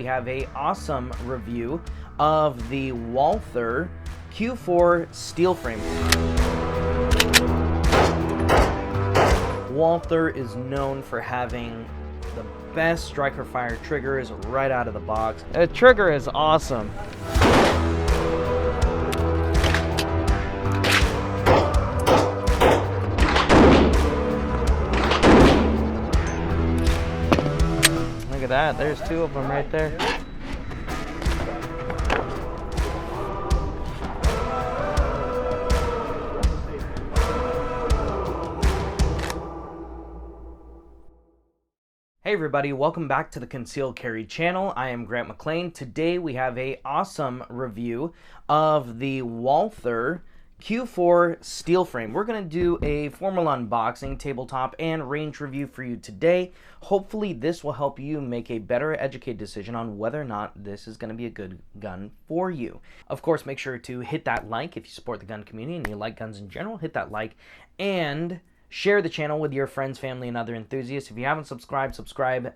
we have a awesome review of the Walther Q4 Steel Frame. Walther is known for having the best striker fire triggers right out of the box. The trigger is awesome. Look at that, there's two of them right there. Hey everybody, welcome back to the Concealed Carry channel. I am Grant McLean. Today we have a awesome review of the Walther Q4 Steel Frame. We're going to do a formal unboxing, tabletop, and range review for you today. Hopefully this will help you make a better educated decision on whether or not this is going to be a good gun for you. Of course, make sure to hit that like if you support the gun community and you like guns in general. Hit that like and share the channel with your friends, family, and other enthusiasts. If you haven't subscribed, subscribe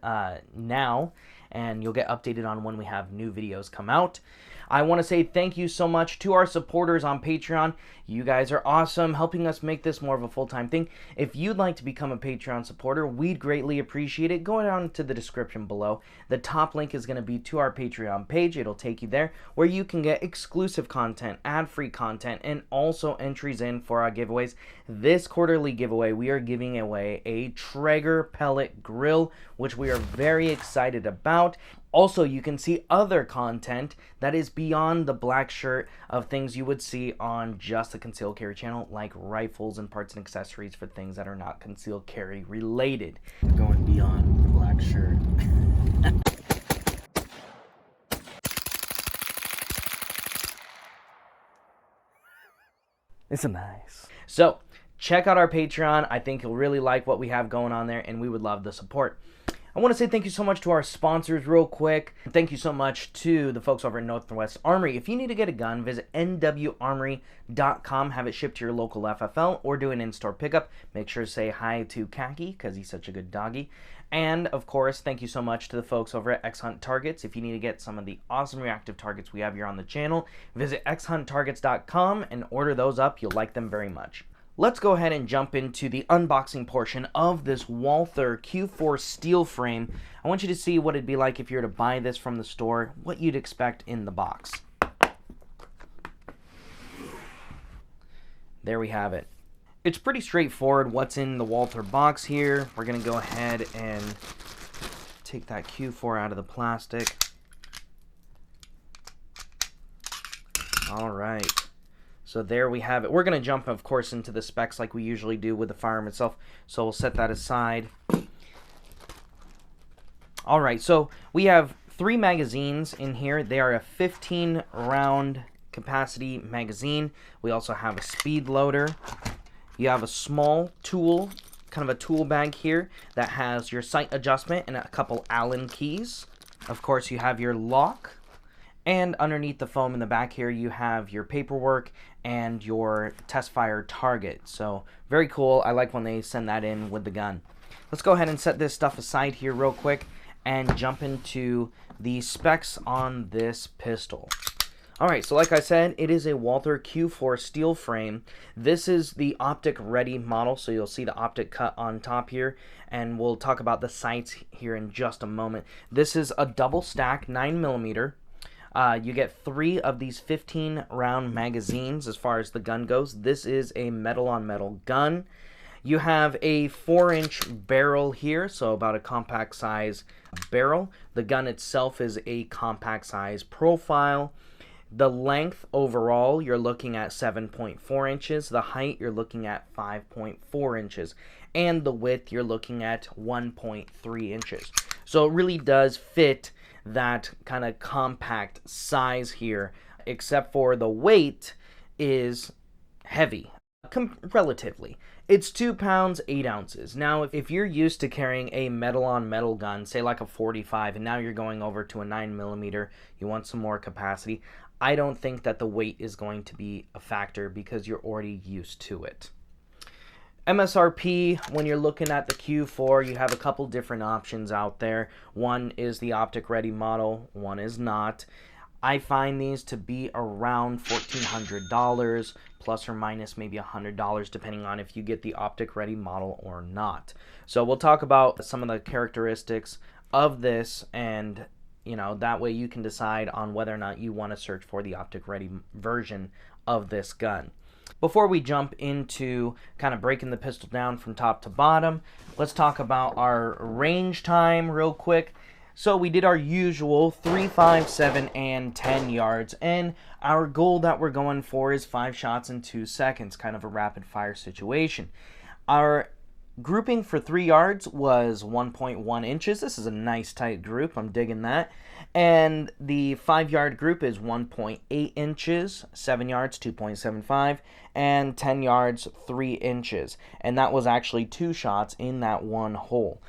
now, and you'll get updated on when we have new videos come out. I want to say thank you so much to our supporters on Patreon. You guys are awesome, helping us make this more of a full-time thing. If you'd like to become a Patreon supporter, we'd greatly appreciate it. Go down to the description below. The top link is going to be to our Patreon page. It'll take you there, where you can get exclusive content, ad-free content, and also entries in for our giveaways. This quarterly giveaway, we are giving away a Traeger pellet grill, which we are very excited about. Also, you can see other content that is beyond the black shirt of things you would see on just the Concealed Carry channel, like rifles and parts and accessories for things that are not concealed carry related. Going beyond the black shirt. It's nice. So, check out our Patreon. I think you'll really like what we have going on there, and we would love the support. I want to say thank you so much to our sponsors real quick. Thank you so much to the folks over at Northwest Armory. If you need to get a gun, visit nwarmory.com. Have it shipped to your local FFL or do an in-store pickup. Make sure to say hi to Khaki because he's such a good doggy. And, of course, thank you so much to the folks over at X-Hunt Targets. If you need to get some of the awesome reactive targets we have here on the channel, visit xhunttargets.com and order those up. You'll like them very much. Let's go ahead and jump into the unboxing portion of this Walther Q4 Steel Frame. I want you to see what it'd be like if you were to buy this from the store, what you'd expect in the box. There we have it. It's pretty straightforward what's in the Walther box here. We're going to go ahead and take that Q4 out of the plastic. All right. So there we have it. We're going to jump, of course, into the specs like we usually do with the firearm itself. So we'll set that aside. All right, so we have 3 magazines in here. They are a 15-round capacity magazine. We also have a speed loader. You have a small tool, kind of a tool bag here that has your sight adjustment and a couple Allen keys. Of course, you have your lock. And underneath the foam in the back here, you have your paperwork and your test fire target. So very cool. I like when they send that in with the gun. Let's go ahead and set this stuff aside here real quick and jump into the specs on this pistol. All right, so like I said, it is a Walther Q4 Steel Frame. This is the optic ready model, so you'll see the optic cut on top here, and we'll talk about the sights here in just a moment. This is a double stack 9mm. You get 3 of these 15-round magazines as far as the gun goes. This is a metal-on-metal gun. You have a 4-inch barrel here, so about a compact size barrel. The gun itself is a compact size profile. The length overall, you're looking at 7.4 inches. The height, you're looking at 5.4 inches. And the width, you're looking at 1.3 inches. So it really does fit that kind of compact size here, except for the weight is heavy, relatively. It's 2 pounds, 8 ounces. Now, if you're used to carrying a metal-on-metal gun, say like a 45, and now you're going over to a 9mm, you want some more capacity, I don't think that the weight is going to be a factor because you're already used to it. MSRP, when you're looking at the Q4, you have a couple different options out there. One is the optic ready model, one is not. I find these to be around $1,400 plus or minus maybe $100 depending on if you get the optic ready model or not. So we'll talk about some of the characteristics of this, and that way you can decide on whether or not you want to search for the optic ready version of this gun. Before we jump into kind of breaking the pistol down from top to bottom, let's talk about our range time real quick. So we did our usual 3, 5, 7, and 10 yards, and our goal that we're going for is 5 shots in 2 seconds, kind of a rapid fire situation. Our grouping for 3 yards was 1.1 inches. This is a nice tight group. I'm digging that. And the 5-yard group is 1.8 inches, 7 yards, 2.75, and 10 yards, 3 inches. And that was actually 2 shots in that one hole.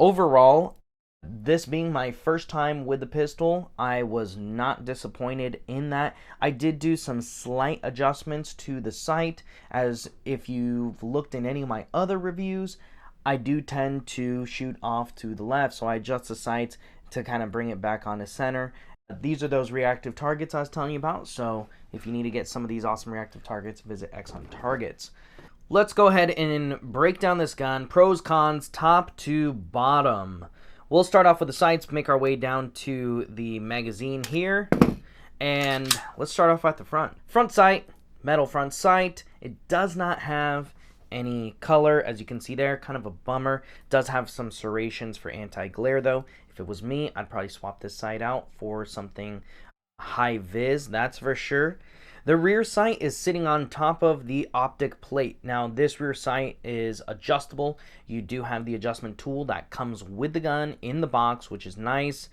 Overall, this being my first time with the pistol, I was not disappointed in that. I did do some slight adjustments to the sight, as if you've looked in any of my other reviews, I do tend to shoot off to the left, so I adjust the sights to kind of bring it back onto center. These are those reactive targets I was telling you about, so if you need to get some of these awesome reactive targets, visit X on Targets. Let's go ahead and break down this gun, pros, cons, top to bottom. We'll start off with the sights, make our way down to the magazine here, and let's start off at the front. Front sight, metal front sight. It does not have any color, as you can see there, kind of a bummer. It does have some serrations for anti-glare though. If it was me, I'd probably swap this sight out for something high vis, that's for sure. The rear sight is sitting on top of the optic plate. Now, this rear sight is adjustable. You do have the adjustment tool that comes with the gun in the box, which is nice.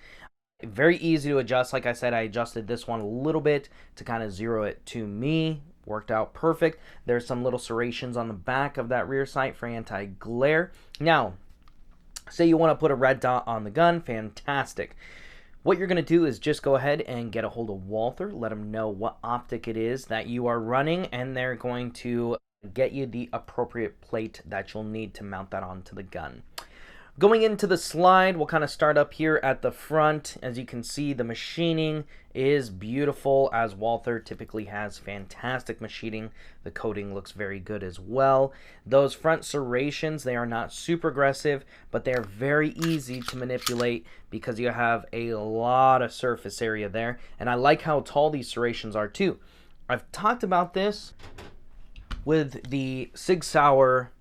Very easy to adjust. Like I said, I adjusted this one a little bit to kind of zero it to me. Worked out perfect. There's some little serrations on the back of that rear sight for anti-glare. Now, say you want to put a red dot on the gun, fantastic. What you're going to do is just go ahead and get a hold of Walther, let them know what optic it is that you are running, and they're going to get you the appropriate plate that you'll need to mount that onto the gun. Going into the slide, we'll kind of start up here at the front. As you can see, the machining is beautiful, as Walther typically has fantastic machining. The coating looks very good as well. Those front serrations, they are not super aggressive, but they're very easy to manipulate because you have a lot of surface area there. And I like how tall these serrations are too. I've talked about this with the Sig Sauer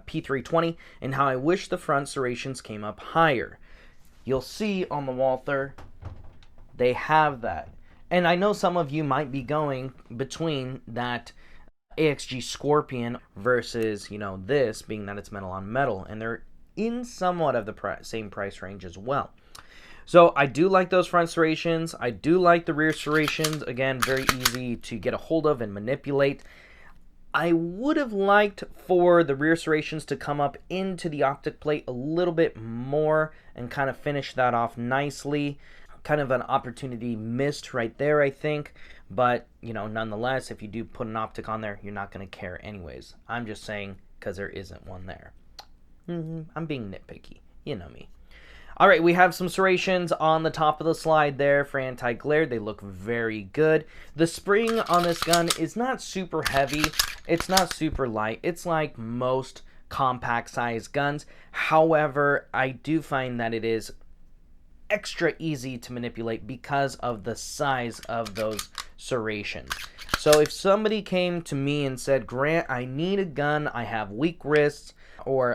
P320 and how I wish the front serrations came up higher. You'll see on the Walther they have that, and I know some of you might be going between that AXG Scorpion versus this, being that it's metal on metal, and they're in somewhat of the same price range as well. So I do like those front serrations. I do like the rear serrations. Again, very easy to get a hold of and manipulate. I would have liked for the rear serrations to come up into the optic plate a little bit more and kind of finish that off nicely. Kind of an opportunity missed right there, I think. But, nonetheless, if you do put an optic on there, you're not going to care anyways. I'm just saying because there isn't one there. I'm being nitpicky. You know me. Alright, we have some serrations on the top of the slide there for anti-glare. They look very good. The spring on this gun is not super heavy. It's not super light. It's like most compact size guns. However, I do find that it is extra easy to manipulate because of the size of those serrations. So if somebody came to me and said, Grant, I need a gun, I have weak wrists or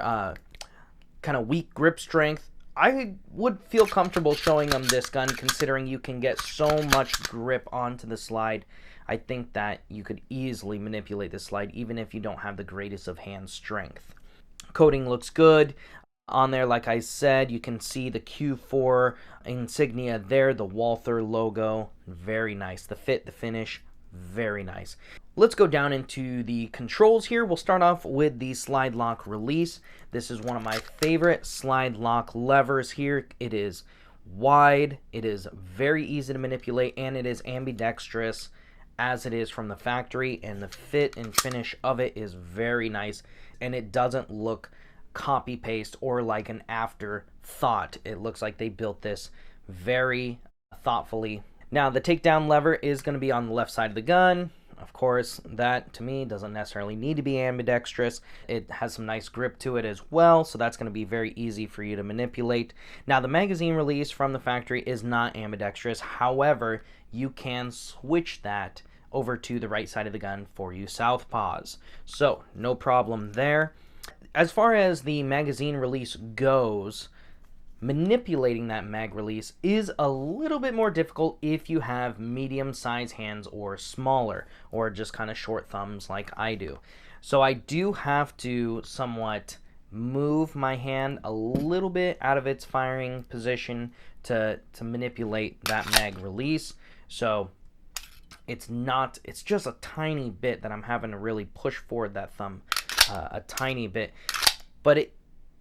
kind of weak grip strength, I would feel comfortable showing them this gun, considering you can get so much grip onto the slide. I think that you could easily manipulate the slide even if you don't have the greatest of hand strength. Coating looks good. On there, like I said, you can see the Q4 insignia there, the Walther logo. Very nice. The fit, the finish, very nice. Let's go down into the controls here. We'll start off with the slide lock release. This is one of my favorite slide lock levers here. It is wide, it is very easy to manipulate, and it is ambidextrous as it is from the factory, and the fit and finish of it is very nice, and it doesn't look copy paste or like an afterthought. It looks like they built this very thoughtfully. Now the takedown lever is going to be on the left side of the gun. Of course, that to me doesn't necessarily need to be ambidextrous. It has some nice grip to it as well, so that's going to be very easy for you to manipulate. Now the magazine release from the factory is not ambidextrous. However, you can switch that over to the right side of the gun for you southpaws. So no problem there. As far as the magazine release goes, manipulating that mag release is a little bit more difficult if you have medium-sized hands or smaller, or just kind of short thumbs like I do. So I do have to somewhat move my hand a little bit out of its firing position to manipulate that mag release. So it's just a tiny bit that I'm having to really push forward that thumb a tiny bit, but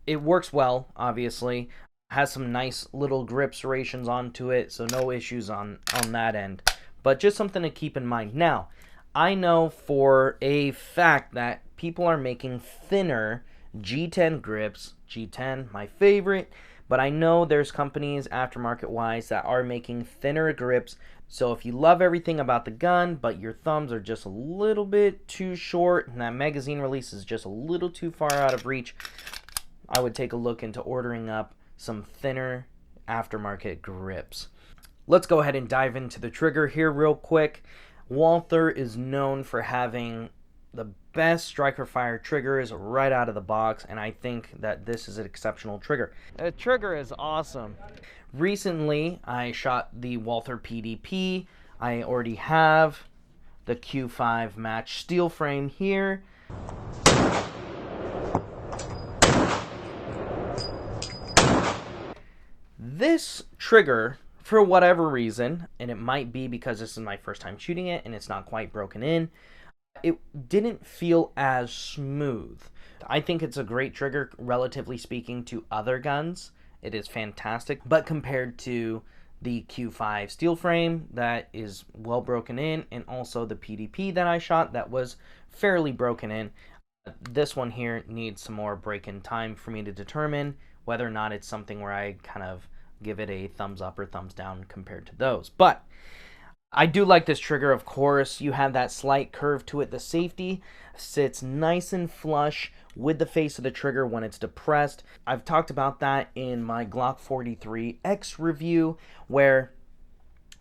it works well. Obviously has some nice little grip serrations onto it, so no issues on that end, but just something to keep in mind. Now I know for a fact that people are making thinner G10 grips. G10 my favorite, but I know there's companies aftermarket wise that are making thinner grips. So if you love everything about the gun, but your thumbs are just a little bit too short and that magazine release is just a little too far out of reach, I would take a look into ordering up some thinner aftermarket grips. Let's go ahead and dive into the trigger here real quick. Walther is known for having the best striker fire triggers right out of the box, and I think that this is an exceptional trigger. The trigger is awesome. Recently, I shot the Walther PDP. I already have the Q5 Match Steel Frame here. This trigger, for whatever reason, and it might be because this is my first time shooting it and it's not quite broken in, it didn't feel as smooth. I think it's a great trigger, relatively speaking, to other guns. It is fantastic, but compared to the Q5 steel frame that is well broken in, and also the PDP that I shot that was fairly broken in, this one here needs some more break-in time for me to determine whether or not it's something where I kind of give it a thumbs up or thumbs down compared to those. But I do like this trigger. Of course, you have that slight curve to it. The safety sits nice and flush with the face of the trigger when it's depressed. I've talked about that in my Glock 43X review, where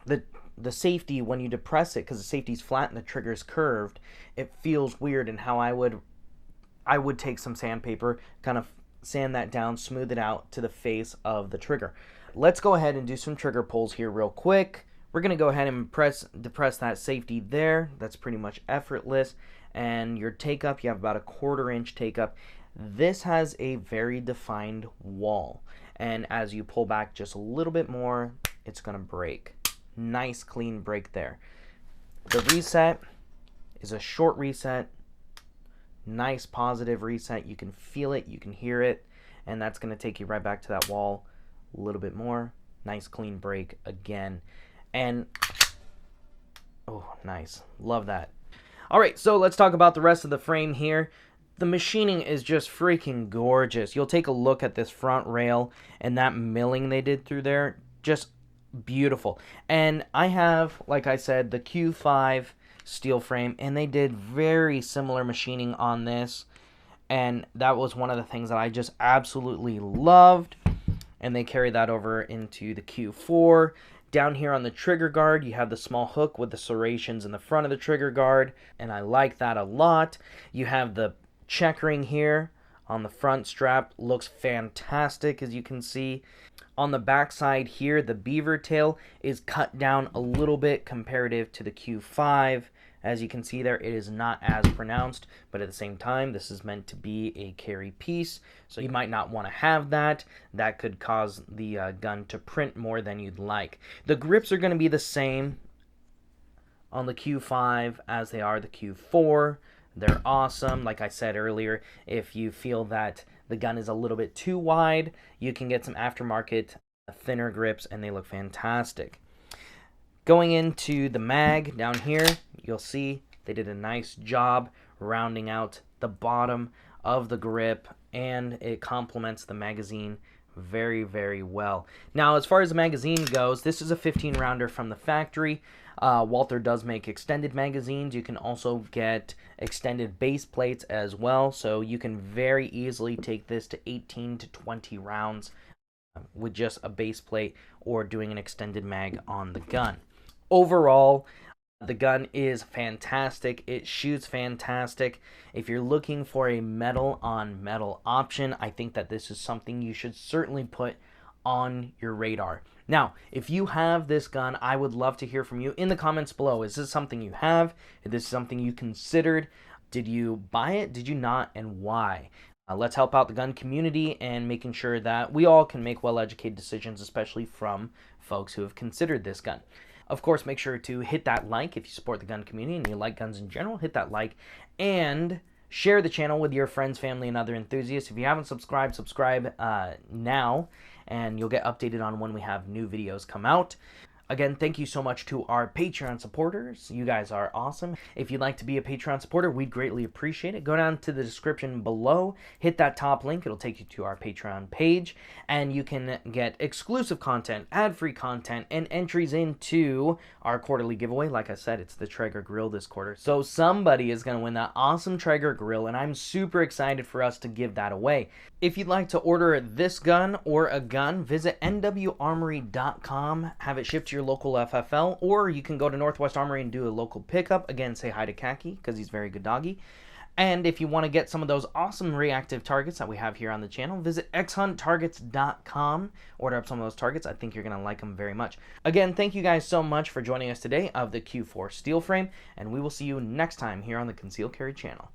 the safety, when you depress it, because the safety's flat and the trigger's curved, it feels weird, and how I would take some sandpaper, kind of sand that down, smooth it out to the face of the trigger. Let's go ahead and do some trigger pulls here real quick. We're going to go ahead and depress that safety there. That's pretty much effortless. And your take up, you have about a 1/4 inch take up. This has a very defined wall. And as you pull back just a little bit more, it's going to break. Nice clean break there. The reset is a short reset. Nice positive reset. You can feel it, you can hear it, and that's going to take you right back to that wall a little bit more. Nice clean break again. And oh, nice. Love that. All right, so let's talk about the rest of the frame here. The machining is just freaking gorgeous. You'll take a look at this front rail and that milling they did through there. Just beautiful. And I have, like I said, the Q5 steel frame, and they did very similar machining on this, and that was one of the things that I just absolutely loved, and they carried that over into the Q4. Down here on the trigger guard, you have the small hook with the serrations in the front of the trigger guard, and I like that a lot. You have the checkering here on the front strap. Looks fantastic, as you can see. On the back side here, the beaver tail is cut down a little bit comparative to the Q5. As you can see there, it is not as pronounced, but at the same time, this is meant to be a carry piece, so you might not want to have that. That could cause the gun to print more than you'd like. The grips are going to be the same on the Q5 as they are the Q4. They're awesome. Like I said earlier, if you feel that the gun is a little bit too wide, you can get some aftermarket thinner grips, and they look fantastic. Going into the mag down here, you'll see they did a nice job rounding out the bottom of the grip, and it complements the magazine very, very well. Now, as far as the magazine goes, this is a 15 rounder from the factory. Walther does make extended magazines. You can also get extended base plates as well, so you can very easily take this to 18 to 20 rounds with just a base plate or doing an extended mag on the gun. Overall, the gun is fantastic. It shoots fantastic. If you're looking for a metal on metal option, I think that this is something you should certainly put on your radar. Now, if you have this gun, I would love to hear from you in the comments below. Is this something you have? Is this something you considered? Did you buy it? Did you not? And why? Let's help out the gun community and making sure that we all can make well-educated decisions, especially from folks who have considered this gun. Of course, make sure to hit that like if you support the gun community and you like guns in general. Hit that like and share the channel with your friends, family, and other enthusiasts. If you haven't subscribed, subscribe now, and you'll get updated on when we have new videos come out. Again, thank you so much to our Patreon supporters. You guys are awesome. If you'd like to be a Patreon supporter, we'd greatly appreciate it. Go down to the description below, hit that top link. It'll take you to our Patreon page, and you can get exclusive content, ad-free content, and entries into our quarterly giveaway. Like I said, it's the Traeger grill this quarter. So somebody is going to win that awesome Traeger grill, and I'm super excited for us to give that away. If you'd like to order this gun or a gun, visit nwarmory.com, have it shipped to your local FFL, or you can go to Northwest Armory and do a local pickup. Again, say hi to Khaki because he's very good doggy. And if you want to get some of those awesome reactive targets that we have here on the channel, visit xhunttargets.com. Order up some of those targets. I think you're going to like them very much. Again, thank you guys so much for joining us today of the Q4 Steel Frame, and we will see you next time here on the Concealed Carry channel.